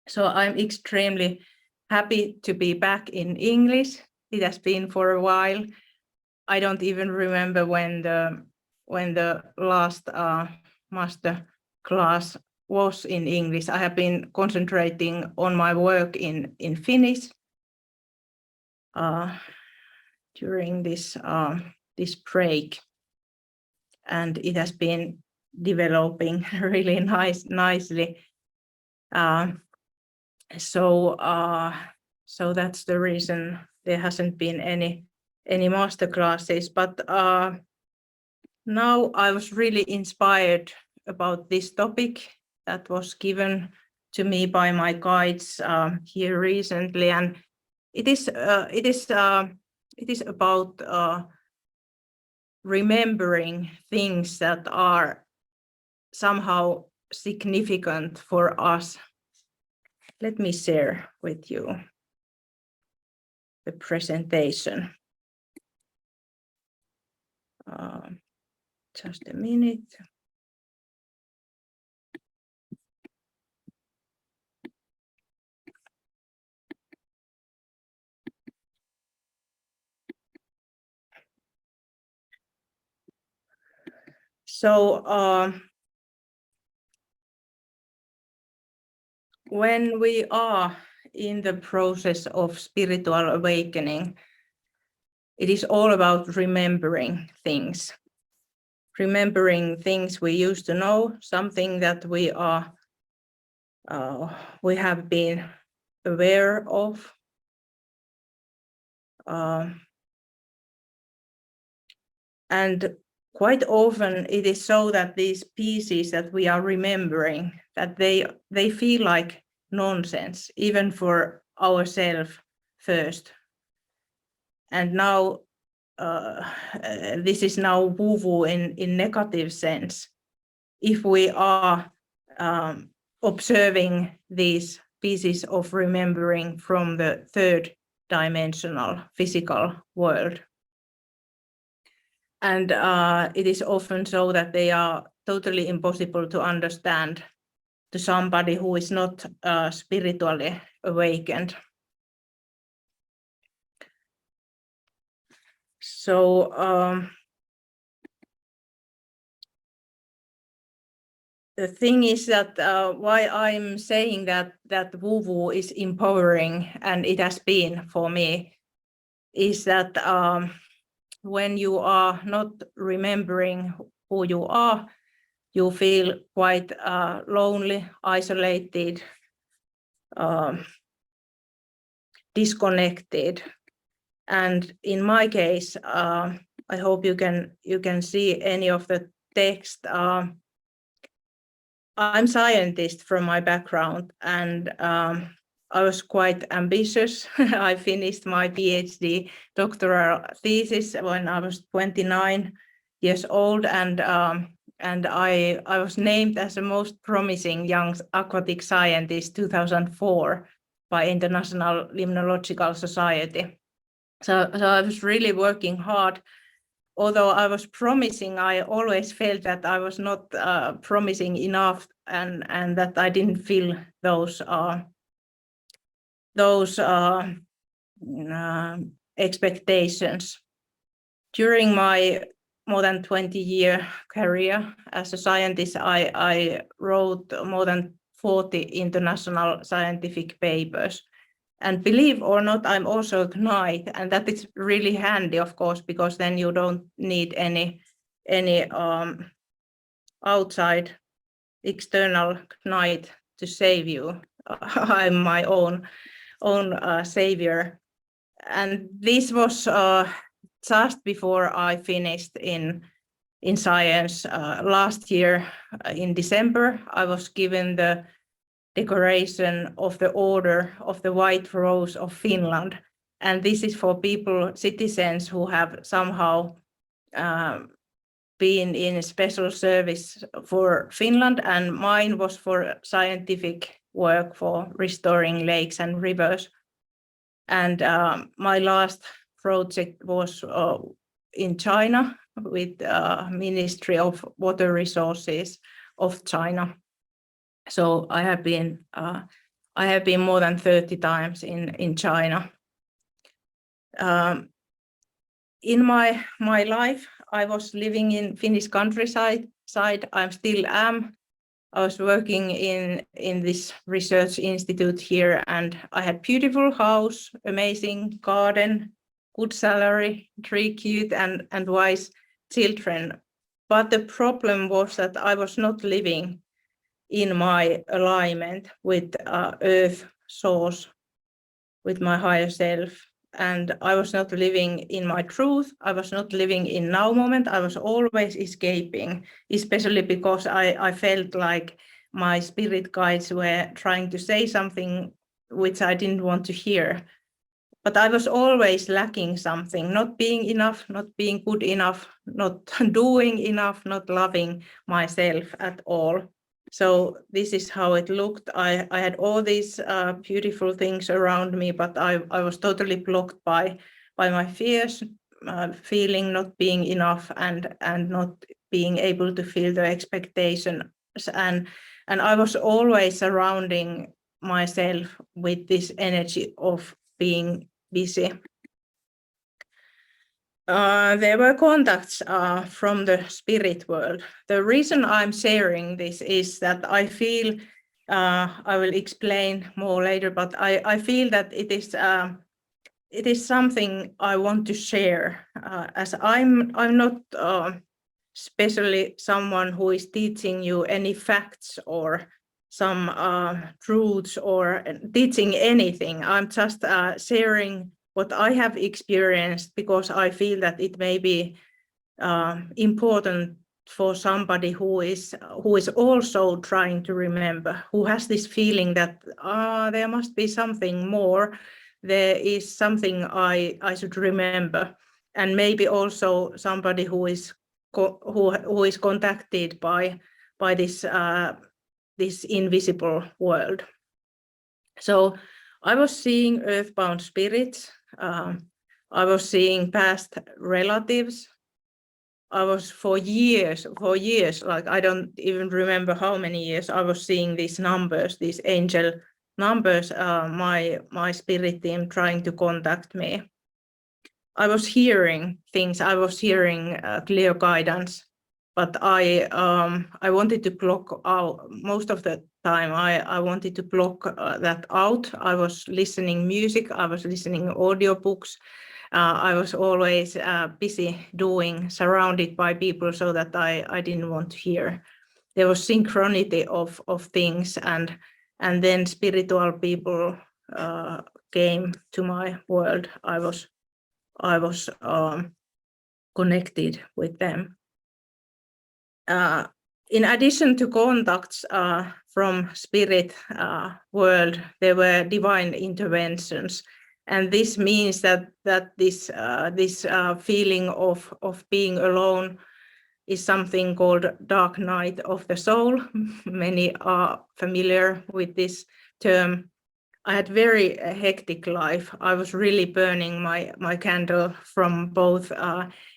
So I'm extremely happy to be back in English. It has been for a while. I don't even remember when the last master class was in English. I have been concentrating on my work in Finnish during this break, and it has been developing really nicely. So that's the reason there hasn't been any master classes. But now I was really inspired about this topic that was given to me by my guides here recently, and it is about remembering things that are somehow significant for us. Let me share with you the presentation. Just a minute. So when we are in the process of spiritual awakening, it is all about remembering things we used to know, something that we have been aware of. And quite often it is so that these pieces that we are remembering, that they feel like nonsense, even for ourselves first. And now this is now woo-woo in negative sense. If we are observing these pieces of remembering from the third dimensional physical world. And it is often so that they are totally impossible to understand to somebody who is not spiritually awakened. So the thing is that why I'm saying that woo-woo is empowering, and it has been for me, is that when you are not remembering who you are, you feel quite lonely, isolated, disconnected. And in my case, I hope you can see any of the text. I'm scientist from my background, and I was quite ambitious. I finished my PhD doctoral thesis when I was 29 years old, and I was named as the most promising young aquatic scientist 2004 by International Limnological Society. So I was really working hard. Although I was promising, I always felt that I was not promising enough, and that I didn't feel those expectations. During my more than 20-year career as a scientist, I wrote more than 40 international scientific papers. And believe or not, I'm also a knight, and that is really handy, of course, because then you don't need any outside external knight to save you. I'm my own savior. And this was just before I finished in science. Last year in December, I was given the decoration of the Order of the White Rose of Finland. And this is for people, citizens who have somehow been in special service for Finland, and mine was for scientific work for restoring lakes and rivers. And my last project was in China with Ministry of Water Resources of China. So I have been I have been more than 30 times in China. In my life, I was living in Finnish countryside. I still am. I was working in this research institute here, and I had beautiful house, amazing garden, good salary, 3 cute and wise children. But the problem was that I was not living in my alignment with earth source, with my higher self. And I was not living in my truth. I was not living in now moment. I was always escaping, especially because I felt like my spirit guides were trying to say something which I didn't want to hear. But I was always lacking something, not being enough, not being good enough, not doing enough, not loving myself at all. So this is how it looked. I had all these beautiful things around me, but I was totally blocked by my fears, feeling not being enough and not being able to feel the expectations. And I was always surrounding myself with this energy of being busy. There were contacts from the spirit world. The reason I'm sharing this is that I feel, I will explain more later, but I feel that it is something I want to share, as I'm not especially someone who is teaching you any facts or some truths or teaching anything. I'm just sharing what I have experienced, because I feel that it may be important for somebody who is also trying to remember, who has this feeling that there must be something more, there is something I should remember, and maybe also somebody who is contacted by this this invisible world. So I was seeing earthbound spirits. I was seeing past relatives. I was for years, like I don't even remember how many years, I was seeing these numbers, these angel numbers, my spirit team trying to contact me. I was hearing things, I was hearing clear guidance, but I wanted to block out most of the time. I wanted to block that out. I was listening music, I was listening audiobooks. I was always busy doing, surrounded by people, so that I didn't want to hear. There was synchronity of things, and then spiritual people came to my world. I was connected with them. In addition to contacts from spirit world, there were divine interventions, and this means that this feeling of being alone is something called dark night of the soul. Many are familiar with this term. I had very hectic life. I was really burning my candle from both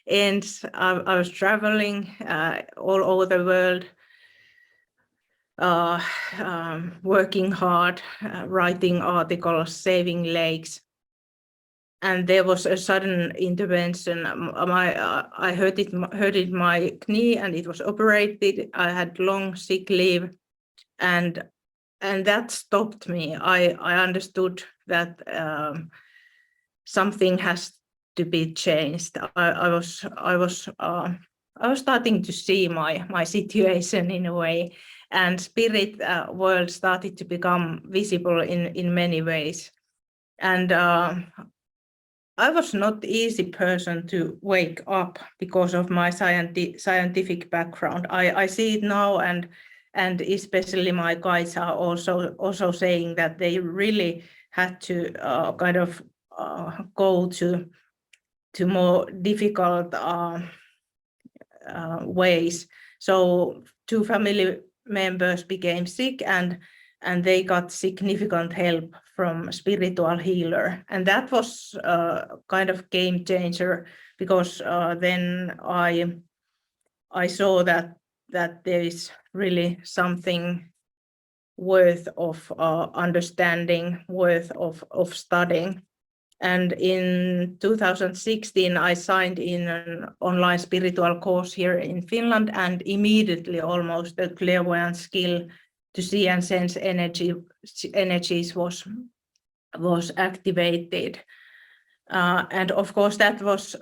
ends. I was traveling all over the world, working hard, writing articles, saving lakes. And there was a sudden intervention. I hurted my knee, and it was operated. I had long sick leave, and that stopped me. I understood that something has to be changed. I was starting to see my situation in a way, and spirit world started to become visible in many ways. And I was not easy person to wake up because of my scientific background. I see it now, and especially my guides are also saying that they really had to kind of go to more difficult ways. So 2 family members became sick, and they got significant help from spiritual healer, and that was kind of game changer, because then I saw that there is really something worth of understanding, worth of studying. And in 2016, I signed in an online spiritual course here in Finland, and immediately almost the clairvoyant skill to see and sense energies was activated. And of course, that was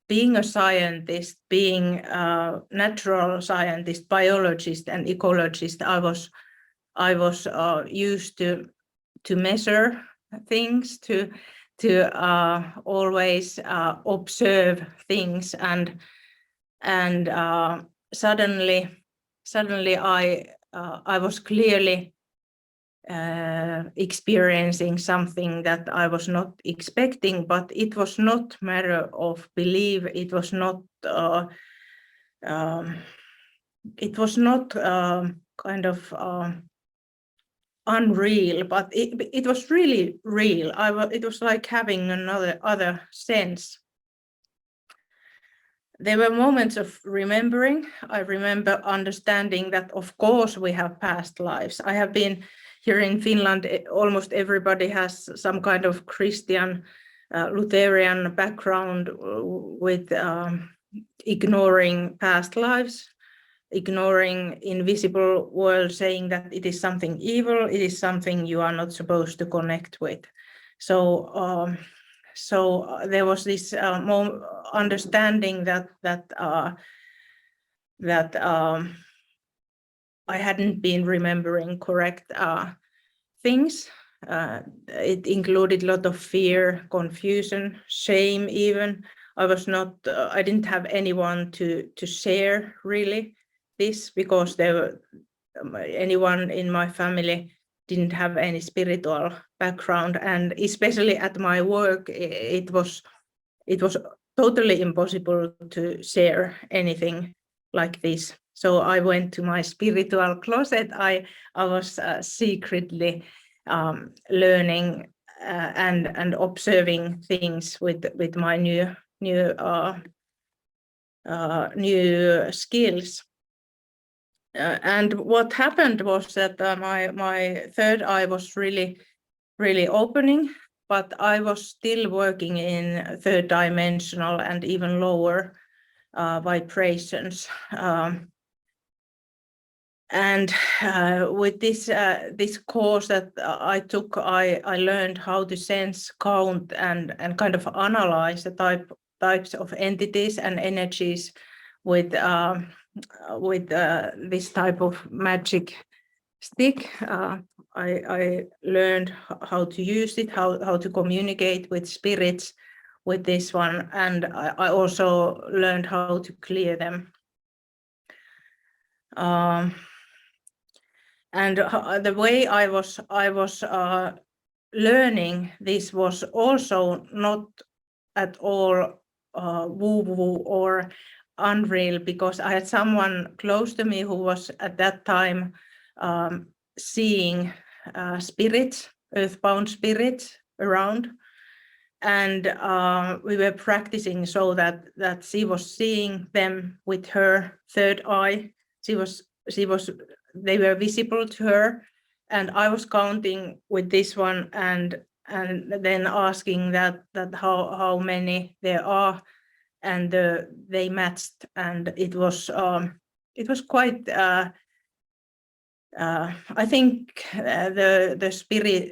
being a scientist, being a natural scientist, biologist, and ecologist. I was used to measure things, to always observe things, and suddenly I was clearly experiencing something that I was not expecting, but it was not matter of belief. It was not kind of unreal, but it was really real. It was like having other sense. There were moments of remembering. I remember understanding that, of course, we have past lives. I have been here in Finland. Almost everybody has some kind of Christian, Lutheran background with ignoring past lives, ignoring invisible world, saying that it is something evil, it is something you are not supposed to connect with. So there was this understanding that I hadn't been remembering correct things. It included a lot of fear, confusion, shame. Even I didn't have anyone to share really this, because anyone in my family didn't have any spiritual background, and especially at my work, it was totally impossible to share anything like this. So I went to my spiritual closet. I was secretly learning and observing things with my new skills. And what happened was that my third eye was really opening, but I was still working in third dimensional and even lower vibrations. And with this course that I took, I learned how to sense, count, and kind of analyze the types of entities and energies with this type of magic stick. I learned how to use it, how to communicate with spirits with this one, and I also learned how to clear them. And the way I was learning this was also not at all woo-woo or unreal, because I had someone close to me who was at that time seeing spirits, earthbound spirits around, and we were practicing so that she was seeing them with her third eye. They were visible to her, and I was counting with this one, and then asking that how many there are, and they matched, and it was quite. I think the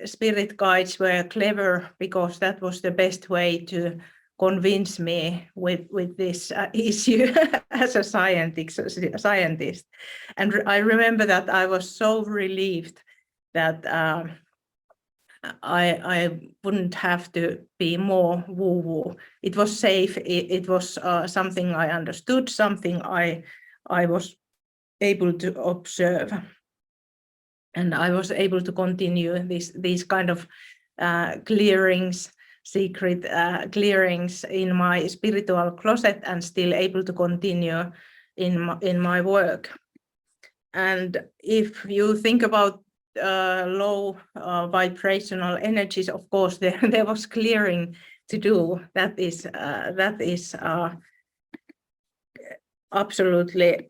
spirit guides were clever, because that was the best way to convince me with this issue as a scientist. And I remember that I was so relieved that I wouldn't have to be more woo-woo. It was safe. It was something I understood, something I was able to observe. And I was able to continue these kind of clearings, secret clearings in my spiritual closet, and still able to continue in my work. And if you think about low vibrational energies, of course there was clearing to do. That is absolutely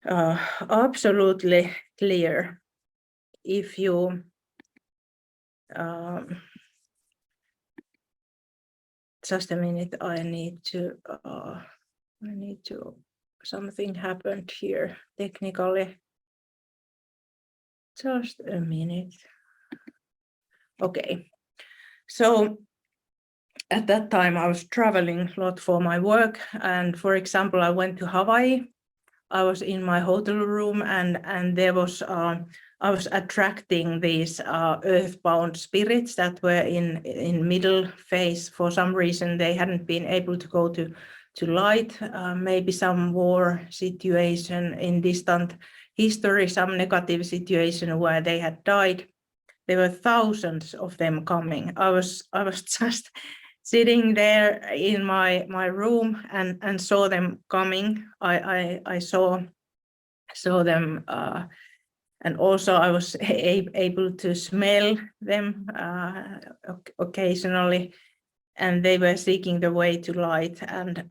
absolutely clear. If you just a minute, I need to something happened here technically. Just a minute. Okay, so at that time I was traveling a lot for my work, and for example I went to Hawaii. I was in my hotel room, and there was I was attracting these earthbound spirits that were in middle phase. For some reason they hadn't been able to go to light, maybe some war situation in distant history, some negative situation where they had died. There were thousands of them coming. I was just sitting there in my room and saw them coming. I saw them, and also I was able to smell them occasionally, and they were seeking the way to light, and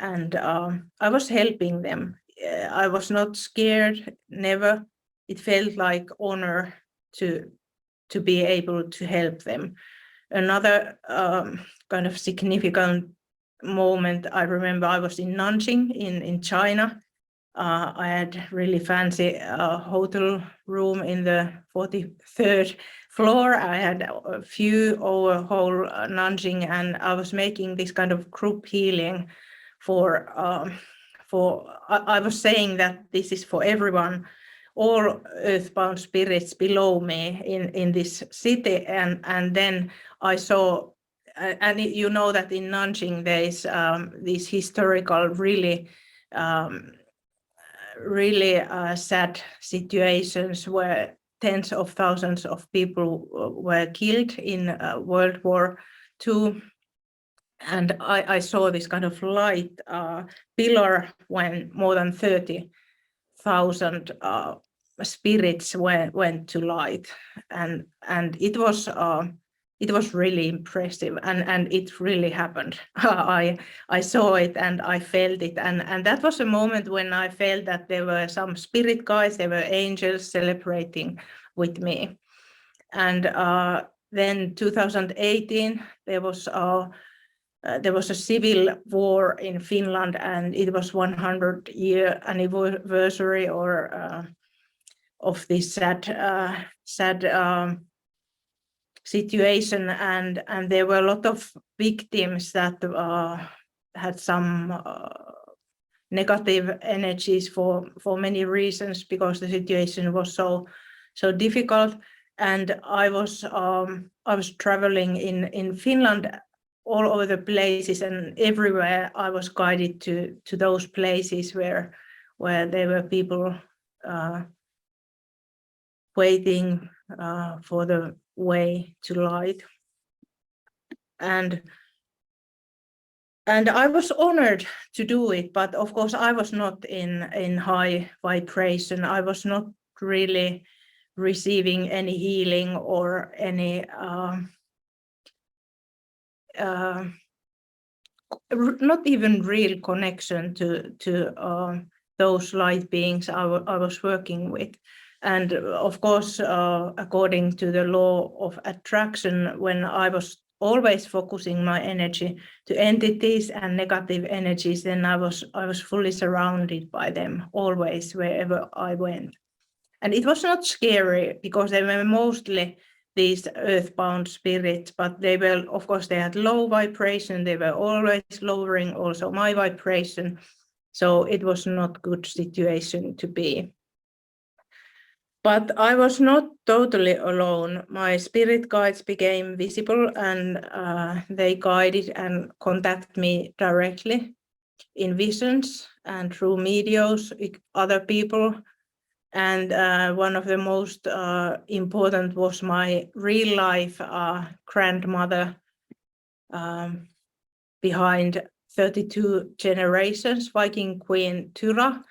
I was helping them. I was not scared, never. It felt like honor to be able to help them. Another kind of significant moment, I remember I was in Nanjing in China. I had really fancy hotel room in the 43rd floor. I had a view over whole Nanjing, and I was making this kind of group healing for I was saying that this is for everyone, all earthbound spirits below me in this city, and then I saw, and you know that in Nanjing there is these historical really sad situations where tens of thousands of people were killed in World War II. And I saw this kind of light pillar when more than 30,000 spirits went to light, and it was really impressive, and it really happened. I saw it and I felt it, and that was a moment when I felt that there were some spirit guides, there were angels celebrating with me. And then 2018 there was a civil war in Finland, and it was 100-year anniversary of this sad situation, and there were a lot of victims that had some negative energies for many reasons, because the situation was so difficult. And I was traveling in Finland all over the places, and everywhere I was guided to those places where there were people waiting for the way to light. And I was honored to do it, but of course I was not in high vibration. I was not really receiving any healing or any not even real connection to those light beings I was working with. And of course, according to the law of attraction, when I was always focusing my energy to entities and negative energies, then I was fully surrounded by them always, wherever I went. And it was not scary, because they were mostly these earthbound spirits, but they were, of course, they had low vibration. They were always lowering also my vibration. So it was not a good situation to be. But I was not totally alone. My spirit guides became visible, and they guided and contacted me directly in visions and through mediums, other people. And one of the most important was my real life grandmother, behind 32 generations, Viking Queen Tyra.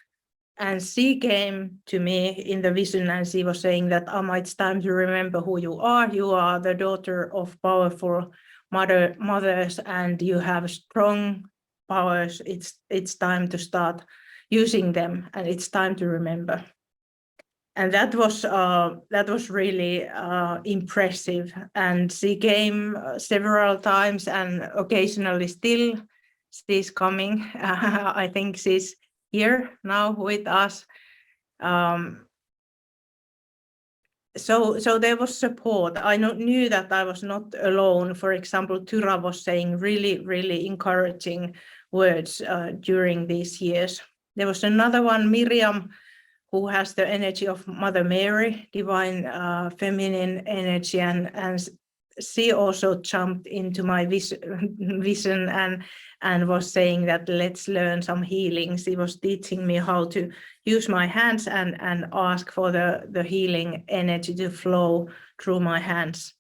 And she came to me in the vision, and she was saying that, Amma, it's time to remember who you are. You are the daughter of powerful mothers, and you have strong powers. It's time to start using them, and it's time to remember. And that was really impressive. And she came several times, and occasionally still she's coming. I think she's here now with us. So there was support. I knew that I was not alone. For example, Tyra was saying really encouraging words during these years. There was another one, Miriam, who has the energy of Mother Mary, divine feminine energy, and she also jumped into my vision and was saying that let's learn some healing. She was teaching me how to use my hands and ask for the healing energy to flow through my hands.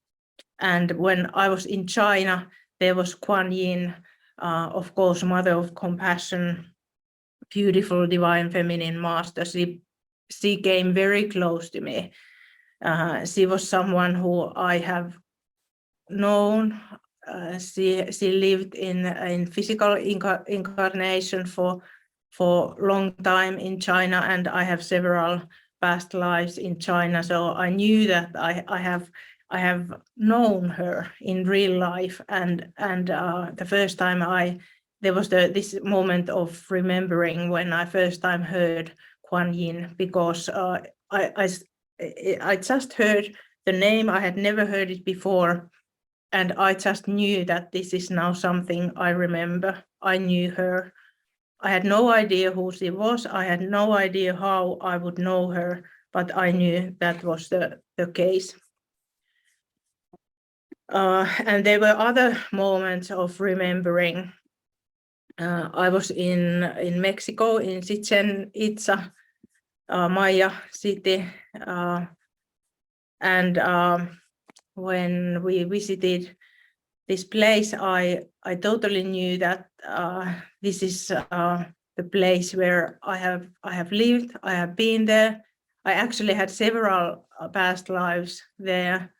And when I was in China, there was Kuan Yin, of course, Mother of Compassion, beautiful divine feminine master. She came very close to me. She was someone who I have known. She lived in physical incarnation for long time in China, and I have several past lives in China. So I knew that I have known her in real life, and the first time there was this moment of remembering when I first time heard Kuan Yin, because I just heard the name. I had never heard it before, and I just knew that this is now something I remember. I knew her. I had no idea who she was. I had no idea how I would know her, but I knew that was the case. And there were other moments of remembering. I was in Mexico, in Chichen Itza, Maya city, and when we visited this place, I totally knew that this is the place where I have lived. I have been there. I actually had several past lives there.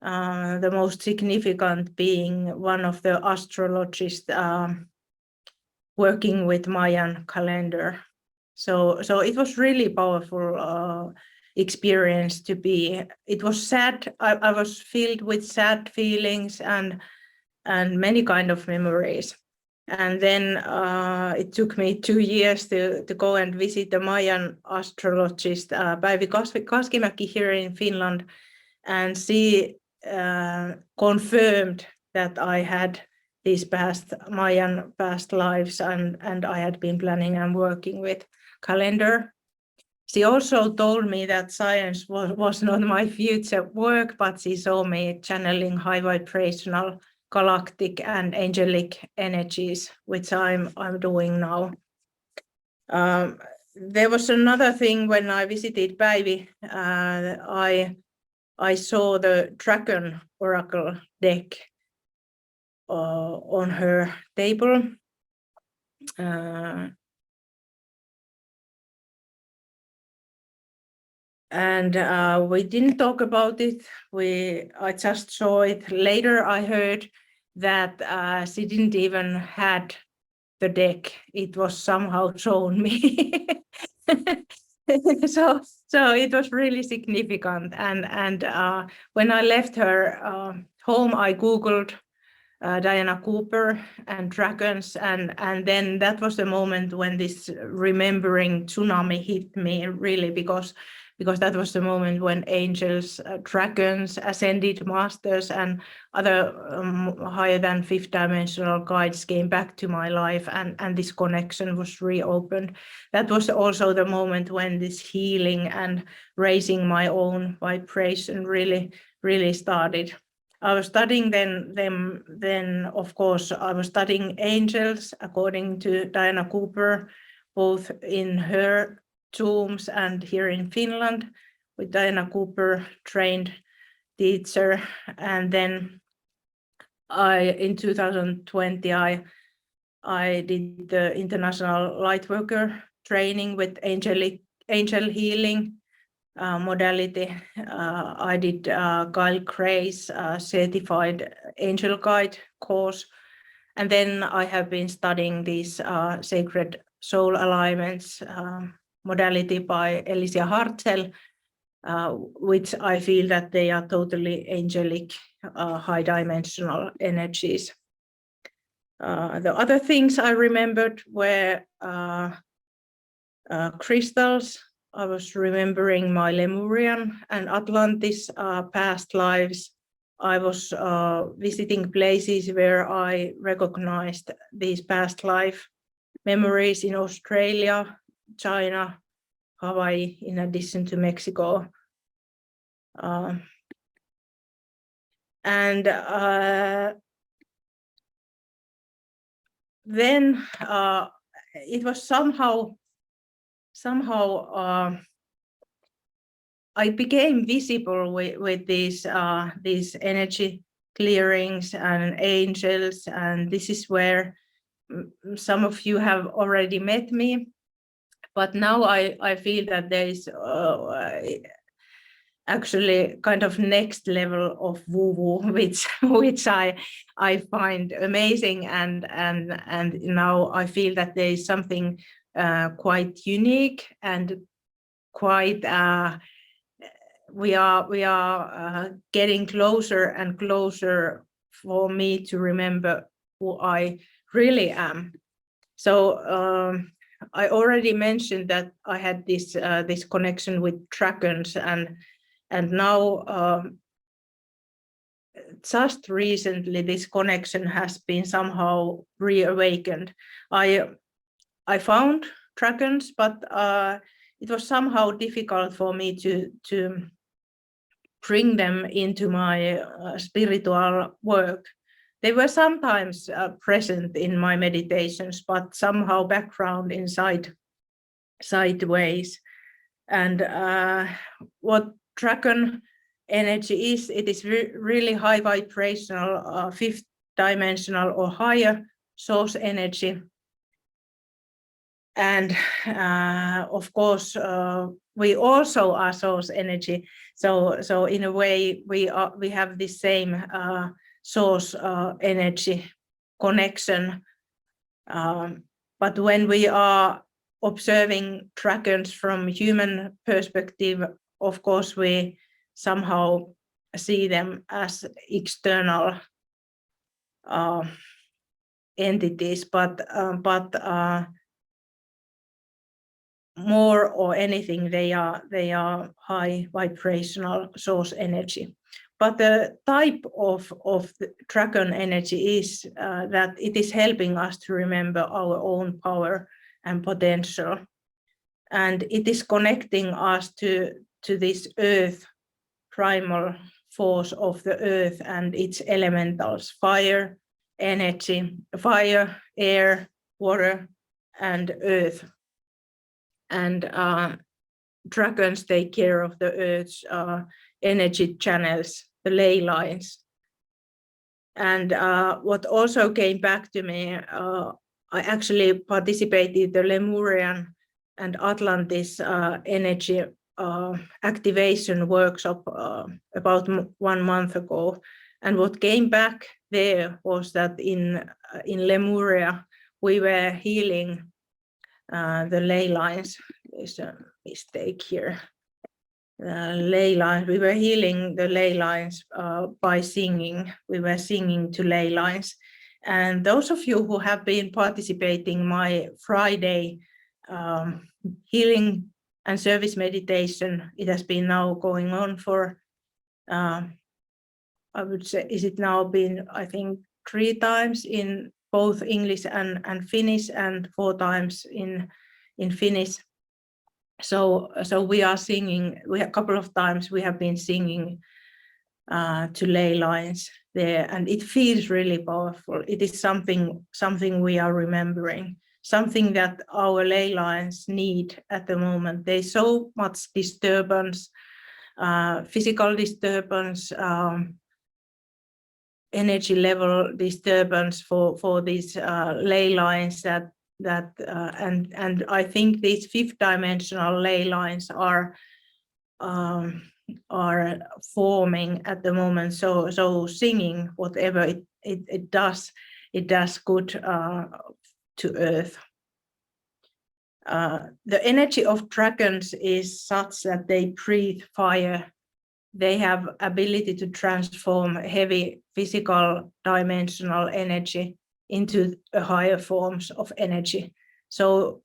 The most significant being one of the astrologists working with Mayan calendar. So it was really powerful experience to be. It was sad. I was filled with sad feelings and many kind of memories. And then it took me 2 years to go and visit the Mayan astrologist Päivi Kaskimäki here in Finland, and she confirmed that I had these Mayan past lives, and I had been planning and working with calendar. She also told me that science was not my future work, but she saw me channeling high vibrational galactic and angelic energies, which I'm doing now. There was another thing when I visited Päivi. I saw the Dragon Oracle deck on her table. And we didn't talk about it. I just saw it. Later I heard that she didn't even had the deck. It was somehow shown me. So it was really significant. And when I left her home, I Googled Diana Cooper and dragons, and then that was the moment when this remembering tsunami hit me, really, because that was the moment when angels, dragons, ascended masters, and other higher than fifth dimensional guides came back to my life, and this connection was reopened. That was also the moment when this healing and raising my own vibration really started. I was studying then of course, I was studying angels according to Diana Cooper, both in her tombs and here in Finland with Diana Cooper, trained teacher. And then in 2020, I did the International Lightworker training with angel healing modality. I did Kyle Gray's certified angel guide course, and then I have been studying these sacred soul alignments modality by Alicia Hartzell, which I feel that they are totally angelic, high dimensional energies. The other things I remembered were crystals. I was remembering my Lemurian and Atlantis past lives. I was visiting places where I recognized these past life memories in Australia, China, Hawaii, in addition to Mexico. Then it was somehow I became visible with these energy clearings and angels, and this is where some of you have already met me, but now I feel that there is actually kind of next level of woo-woo, which I find amazing, and now I feel that there is something quite unique and quite we are getting closer and closer for me to remember who I really am. So I already mentioned that I had this this connection with dragons, and now just recently this connection has been somehow reawakened. I found dragons, but it was somehow difficult for me to bring them into my spiritual work. They were sometimes present in my meditations, but somehow background in sideways. And what dragon energy is, it is really high vibrational, fifth dimensional or higher source energy. And of course, we also are source energy. So in a way, we have the same source energy connection. But when we are observing dragons from human perspective, of course, we somehow see them as external entities, but more or anything, they are high vibrational source energy. But the type of the dragon energy is that it is helping us to remember our own power and potential, and it is connecting us to this earth, primal force of the earth and its elementals: fire, energy, fire, air, water, and earth. And dragons take care of the earth's energy channels, the ley lines. And what also came back to me, I actually participated the Lemurian and Atlantis energy activation workshop about 1 month ago. And what came back there was that in Lemuria, we were healing the ley lines. There's a mistake here. Ley lines. We were healing the ley lines by singing. We were singing to ley lines. And those of you who have been participating my Friday healing and service meditation, it has been now going on for, I would say, is it now been, I think, 3 times in both English and Finnish, and 4 times in Finnish. So we are singing. We a couple of times we have been singing to ley lines there, and it feels really powerful. It is something we are remembering, something that our ley lines need at the moment. There's so much disturbance, physical disturbance, energy level disturbance for these ley lines and I think these 5th dimensional ley lines are forming at the moment. So singing, whatever it does good to earth. The energy of dragons is such that they breathe fire. They have ability to transform heavy physical dimensional energy into higher forms of energy. So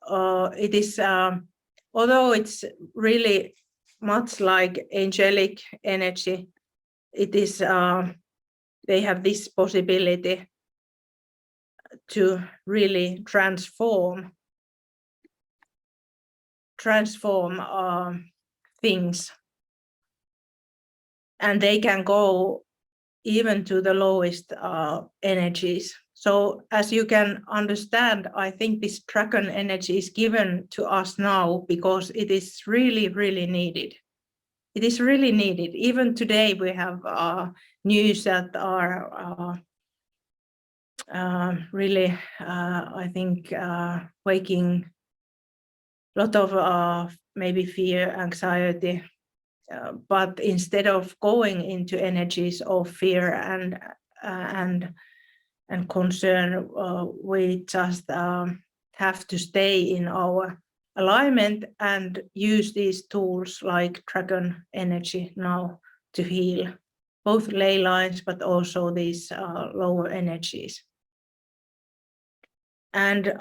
it is, although it's really much like angelic energy, it is, they have this possibility to really transform things, and they can go even to the lowest energies. So as you can understand, I think this dragon energy is given to us now because it is really, really needed. It is really needed. Even today we have news that are really, I think, waking a lot of maybe fear, anxiety, but instead of going into energies of fear and concern, we just have to stay in our alignment and use these tools like dragon energy now to heal both ley lines, but also these lower energies. And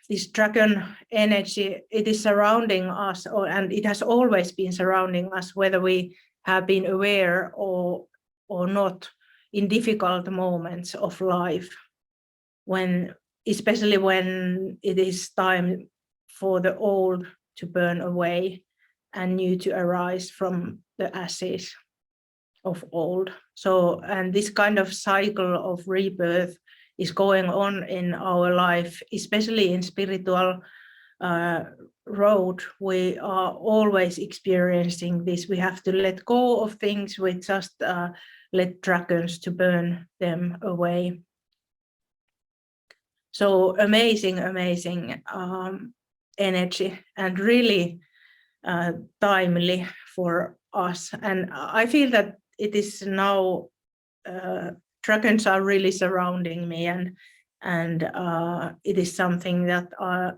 this dragon energy, it is surrounding us, and it has always been surrounding us, whether we have been aware or not, in difficult moments of life, especially when it is time for the old to burn away and new to arise from the ashes of old. So, and this kind of cycle of rebirth is going on in our life, especially in spiritual road. We are always experiencing this. We have to let go of things. We just let dragons to burn them away. So amazing energy, and really timely for us. And I feel that it is now, dragons are really surrounding me, and it is something that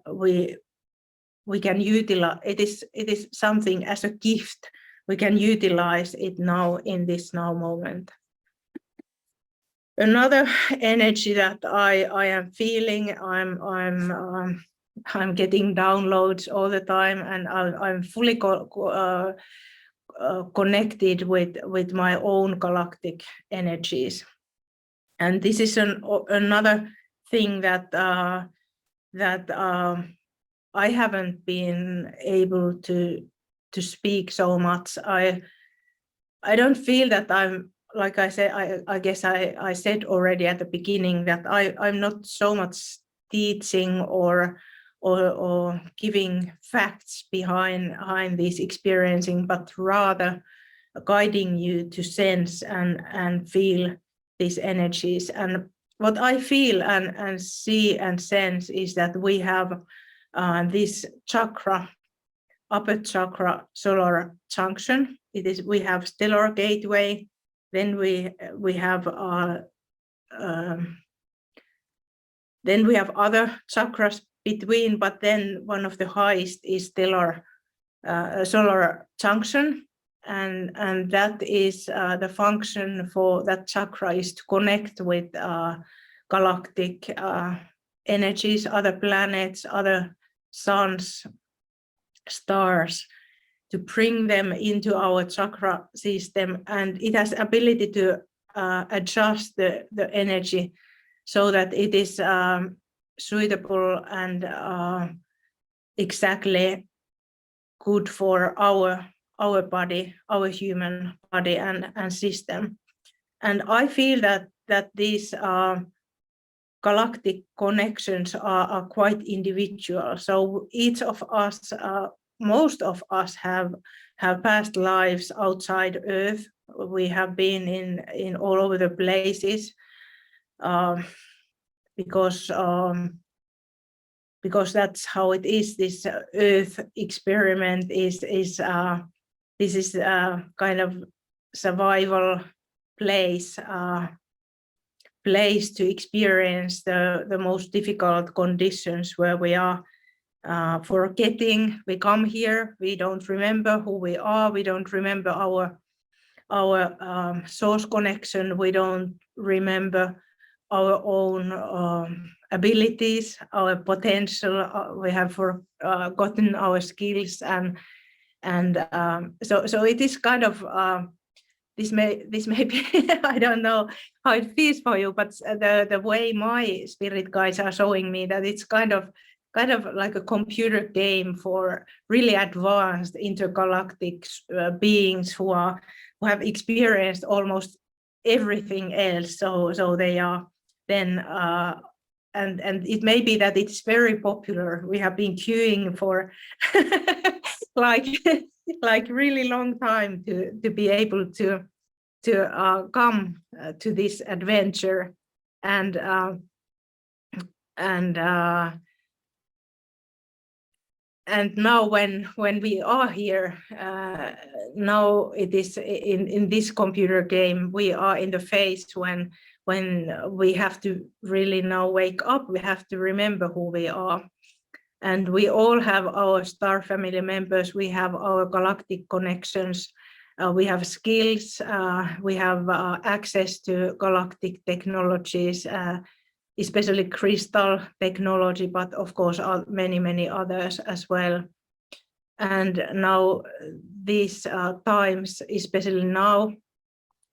we can utilize. It is something as a gift. We can utilize it now in this now moment. Another energy that I am feeling, I'm getting downloads all the time, and I'm fully connected with my own galactic energies. And this is another thing that I haven't been able to speak so much. I don't feel that I'm, like I said, I guess I said already at the beginning that I'm not so much teaching or giving facts behind this experiencing, but rather guiding you to sense and feel these energies. And what I feel and see and sense is that we have this chakra, upper chakra, solar junction. We have stellar gateway. Then we have other chakras between, but then one of the highest is stellar solar junction, and that is the function for that chakra is to connect with galactic energies, other planets, other suns, stars, to bring them into our chakra system, and it has ability to adjust the energy so that it is suitable and exactly good for our body, our human body and system. And I feel that these galactic connections are quite individual. So each of us, most of us have past lives outside Earth. We have been in all over the places because that's how it is. This Earth experiment is this is kind of survival place to experience the most difficult conditions where we are forgetting. We come here, we don't remember who we are, we don't remember our source connection, we don't remember our own abilities, our potential. We have forgotten our skills, and so it is kind of this may be I don't know how it feels for you, but the way my spirit guides are showing me that it's kind of like a computer game for really advanced intergalactic beings who have experienced almost everything else. So they are then and it may be that it's very popular. We have been queuing for like really long time to be able to come to this adventure, and now when we are here, now it is in this computer game, we are in the phase when we have to really now wake up. We have to remember who we are, and we all have our star family members. We have our galactic connections. We have skills. We have access to galactic technologies, especially crystal technology, but of course many others as well. And now these times, especially now,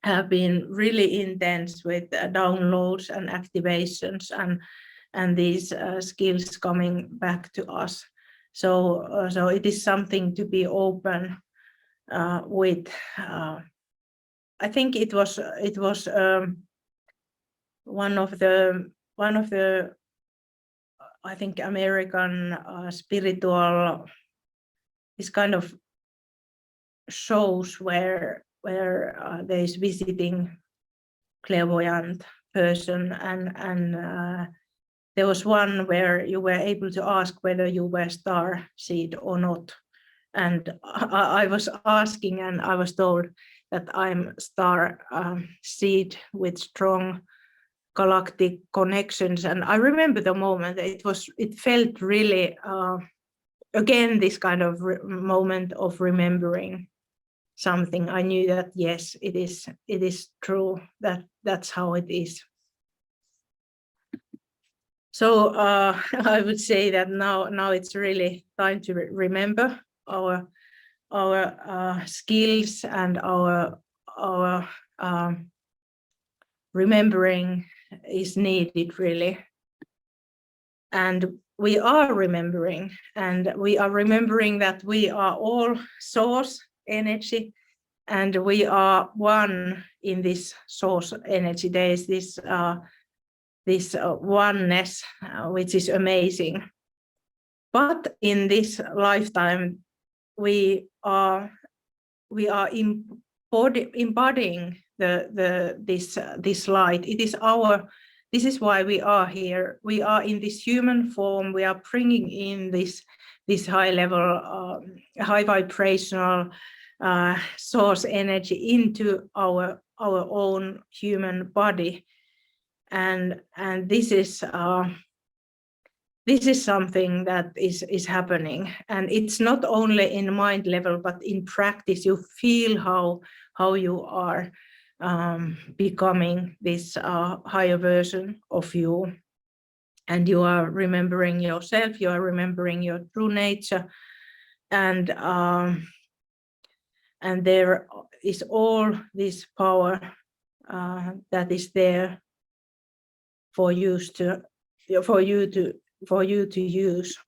have been really intense with downloads and activations and these skills coming back to us. So it is something to be open with. I think it was one of the I think American spiritual, this kind of shows where there is visiting clairvoyant person, and there was one where you were able to ask whether you were star seed or not, and I was asking, and I was told that I'm star seed with strong galactic connections. And I remember the moment it felt really again this kind of moment of remembering something. I knew that yes, it is true, that's how it is. So I would say that now it's really time to remember our skills, and our remembering is needed really. And we are remembering, and we are remembering that we are all source energy, and we are one in this source energy. There is this oneness, which is amazing. But in this lifetime, we are embodying this light. This is why we are here. We are in this human form. We are bringing in this high level, high vibrational source energy into our own human body, and this is something that is happening, and it's not only in mind level, but in practice you feel how you are becoming this higher version of you, and you are remembering yourself, you are remembering your true nature, and there is all this power that is there for you to use.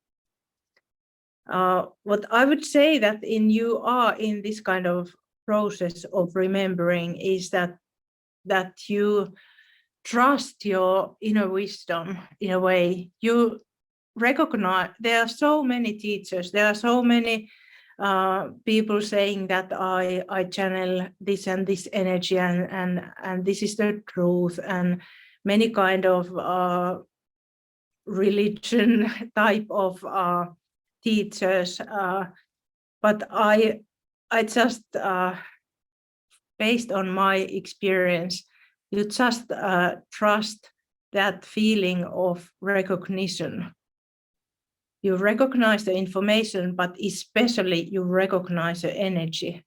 What I would say that you are in this kind of process of remembering is that you trust your inner wisdom in a way. You recognize there are so many teachers, there are so many people saying that I channel this and this energy, and this is the truth, and many kind of religion type of teachers, but I just based on my experience, you just trust that feeling of recognition, you recognize the information, but especially you recognize the energy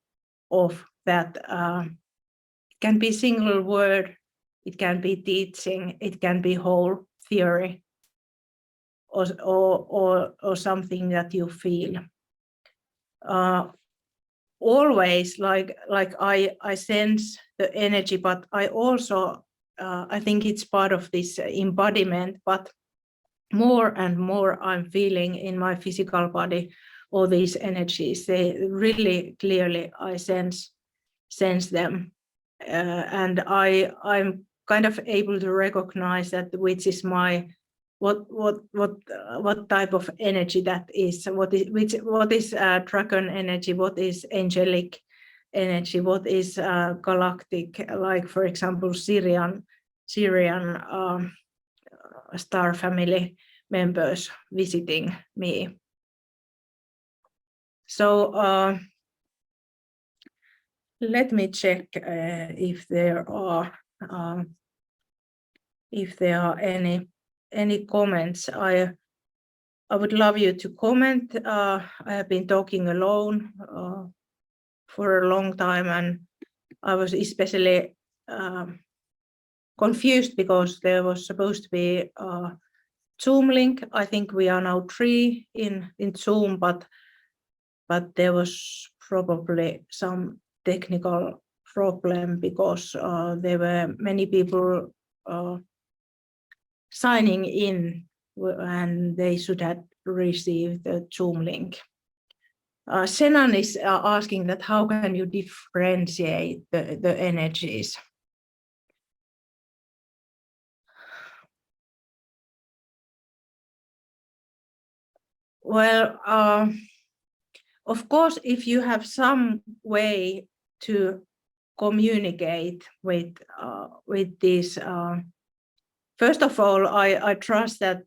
of that. It can be single word, it can be teaching, it can be whole theory, or something that you feel. Always, like I sense the energy, but I also I think it's part of this embodiment, but more and more I'm feeling in my physical body all these energies. They really clearly I sense them, and I'm kind of able to recognize that which is my what type of energy that is, what is dragon energy, what is angelic energy, what is galactic, like for example Syrian star family members visiting me. So let me check if there are any comments. I would love you to comment. I have been talking alone for a long time, and I was especially confused because there was supposed to be a Zoom link. I think we are now 3 in Zoom, but there was probably some technical problem because there were many people signing in, and they should have received the Zoom link. Senan is asking that how can you differentiate the energies? Well, of course, if you have some way to communicate with this, first of all, I trust that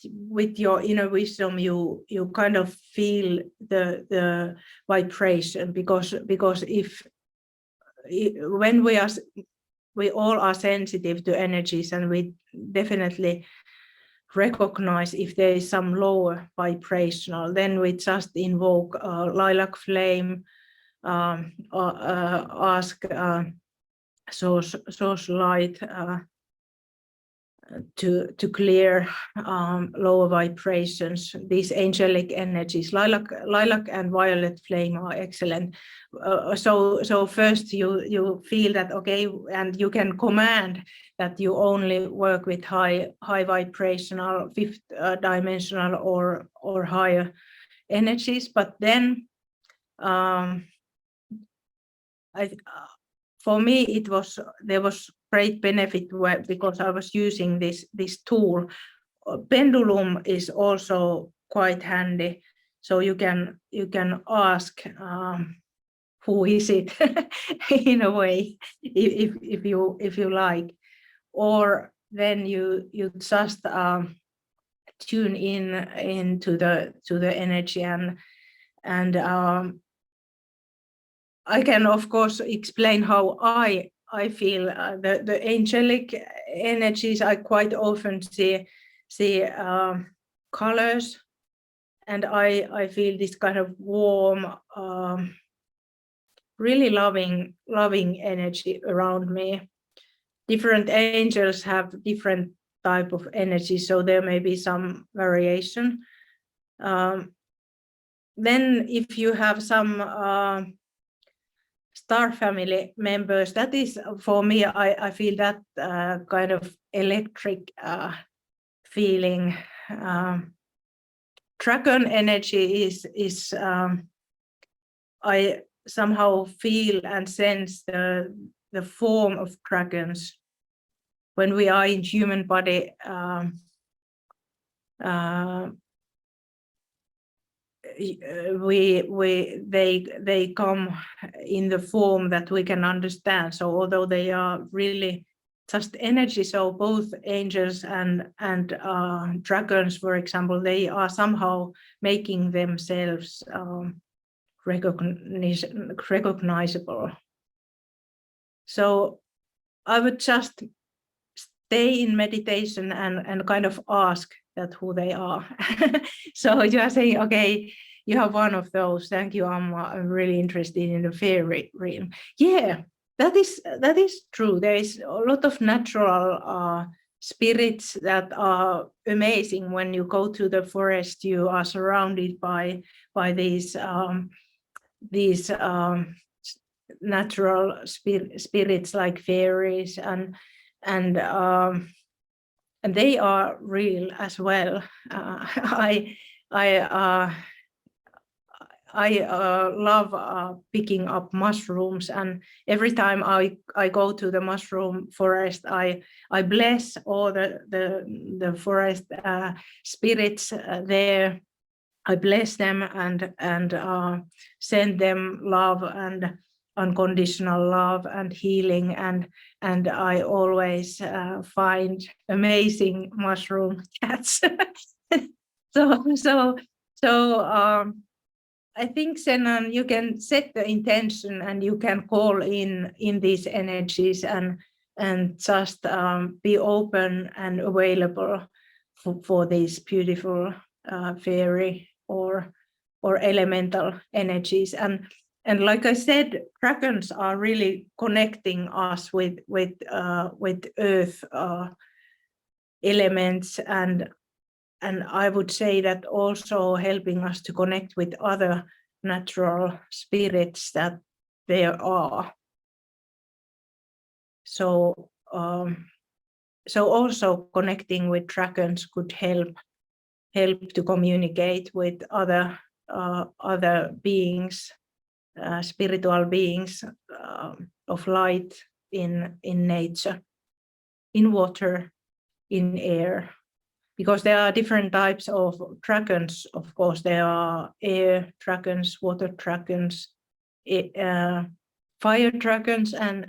with your inner wisdom you kind of feel the vibration, because if when we all are sensitive to energies, and we definitely recognize if there is some lower vibrational, then we just invoke lilac flame, ask source light to clear lower vibrations. These angelic energies, lilac and violet flame, are excellent. So first you feel that, okay, and you can command that you only work with high vibrational, fifth dimensional or higher energies. But then for me there was great benefit because I was using this tool. Pendulum is also quite handy, so you can ask who is it in a way, if you like, or then you just tune into the energy, and I can of course explain how I feel the angelic energies. I quite often see colors, and I feel this kind of warm, really loving energy around me. Different angels have different type of energy, so there may be some variation. Then if you have some star family members, that is, for me, I feel that kind of electric feeling. Dragon energy is I somehow feel and sense the form of dragons when we are in human body. They come in the form that we can understand. So although they are really just energy, so both angels and dragons, for example, they are somehow making themselves recognizable. So I would just stay in meditation and kind of ask that who they are. So you are saying, okay, you have one of those. Thank you, Amma. I'm really interested in the fairy realm. Yeah, that is true. There is a lot of natural spirits that are amazing. When you go to the forest, you are surrounded by these natural spirits like fairies, and they are real as well. I love picking up mushrooms, and every time I go to the mushroom forest, I bless all the forest spirits there. I bless them and send them love and unconditional love and healing, and I always find amazing mushroom cats. So I think, Senan, you can set the intention and you can call in these energies and just be open and available for these beautiful fairy or elemental energies. And like I said, dragons are really connecting us with earth elements, and I would say that also helping us to connect with other natural spirits that there are. So also connecting with dragons could help to communicate with other beings, spiritual beings of light in nature, in water, in air. Because there are different types of dragons. Of course, there are air dragons, water dragons, fire dragons, and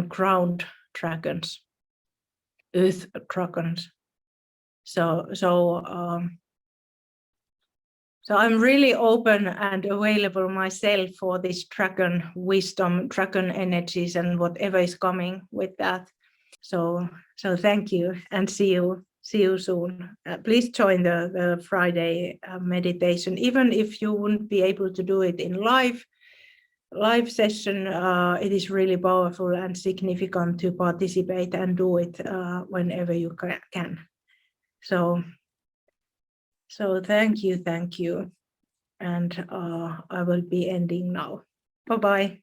ground dragons, earth dragons. So I'm really open and available myself for this dragon wisdom, dragon energies, and whatever is coming with that. So thank you, and see you soon. Please join the Friday meditation, even if you wouldn't be able to do it in live session. It is really powerful and significant to participate and do it whenever you can. So thank you, and I will be ending now. Bye-bye.